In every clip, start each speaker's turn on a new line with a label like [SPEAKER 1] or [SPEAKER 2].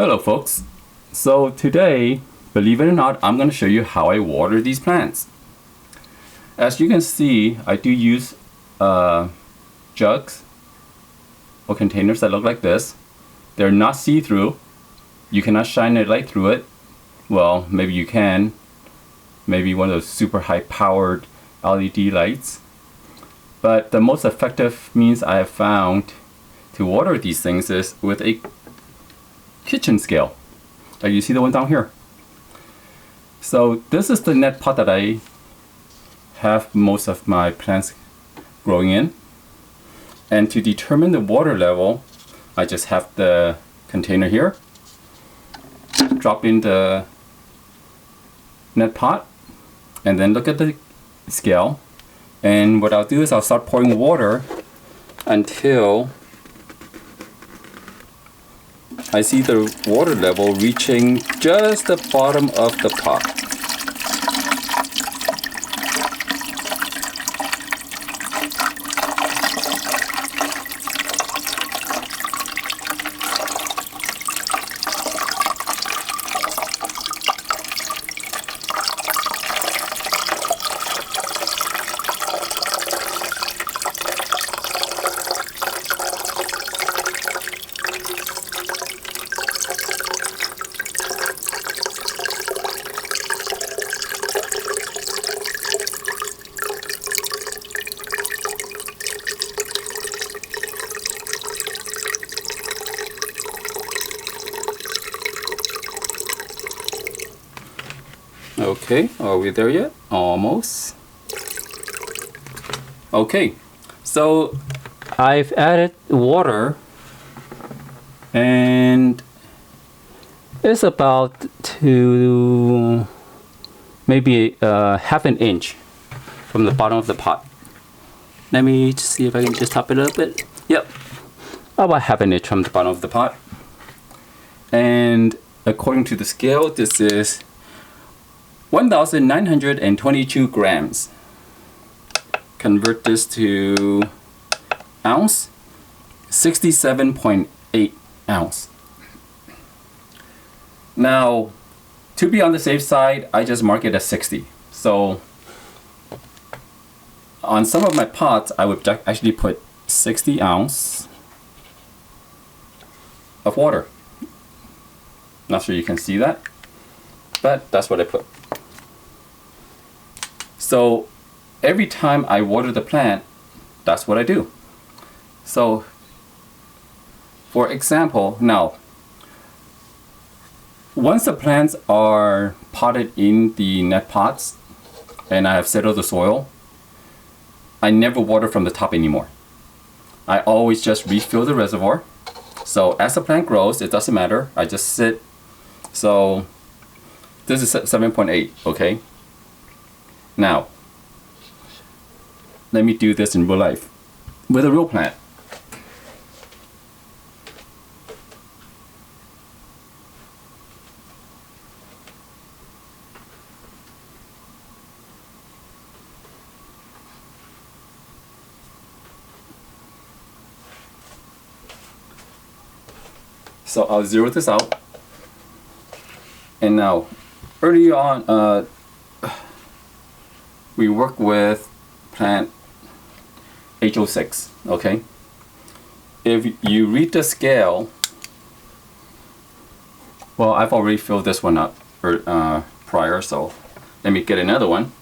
[SPEAKER 1] Hello folks. So today, believe it or not, I'm going to show you how I water these plants. As you can see, I do use jugs or containers that look like this. They're not see-through. You cannot shine a light through it. Well, maybe you can. Maybe one of those super high-powered LED lights. But the most effective means I have found to water these things is with a kitchen scale. Like you see the one down here. So this is the net pot that I have most of my plants growing in. And to determine the water level, I just have the container here. Drop in the net pot and then look at the scale. And what I'll do is I'll start pouring water until I see the water level reaching just the bottom of the pot. Okay, are we there yet? Almost. Okay, so I've added water and it's about to maybe half an inch from the bottom of the pot. Let me just see if I can just top it a little bit. Yep, about half an inch from the bottom of the pot. And according to the scale, this is 1,922 grams. Convert this to ounce, 67.8 ounce. Now, to be on the safe side, I just mark it as 60. So, on some of my pots, I would actually put 60 ounce of water. Not sure you can see that, but that's what I put. So every time I water the plant, that's what I do. So for example, now, once the plants are potted in the net pots and I have settled the soil, I never water from the top anymore. I always just refill the reservoir. So as the plant grows, it doesn't matter. I just sit. So this is 7.8, okay? Now, let me do this in real life with a real plant. So I'll zero this out. And now, early on, we work with plant H06, okay? If you read the scale, well, I've already filled this one up prior, so let me get another one.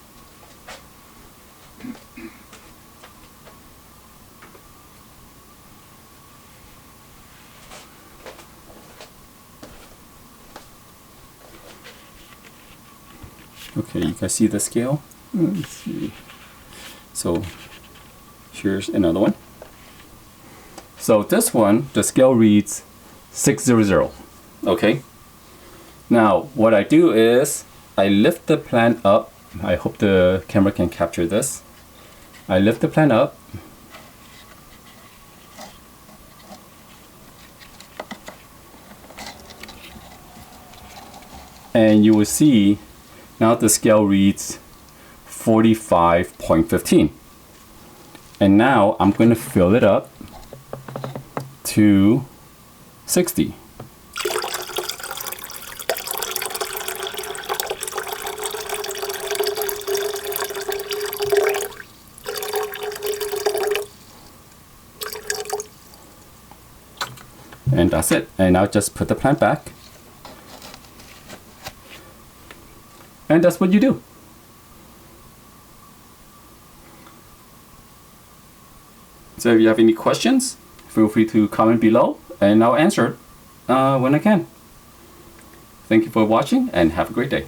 [SPEAKER 1] Okay, you can see the scale. Let's see. So here's another one. So this one, the scale reads 600. Okay. Now what I do is I lift the plant up. I hope the camera can capture this. I lift the plant up. And you will see now the scale reads 45.15. And now I'm going to fill it up to 60. And that's it. And now just put the plant back. And that's what you do. So if you have any questions, feel free to comment below and I'll answer it when I can. Thank you for watching and have a great day.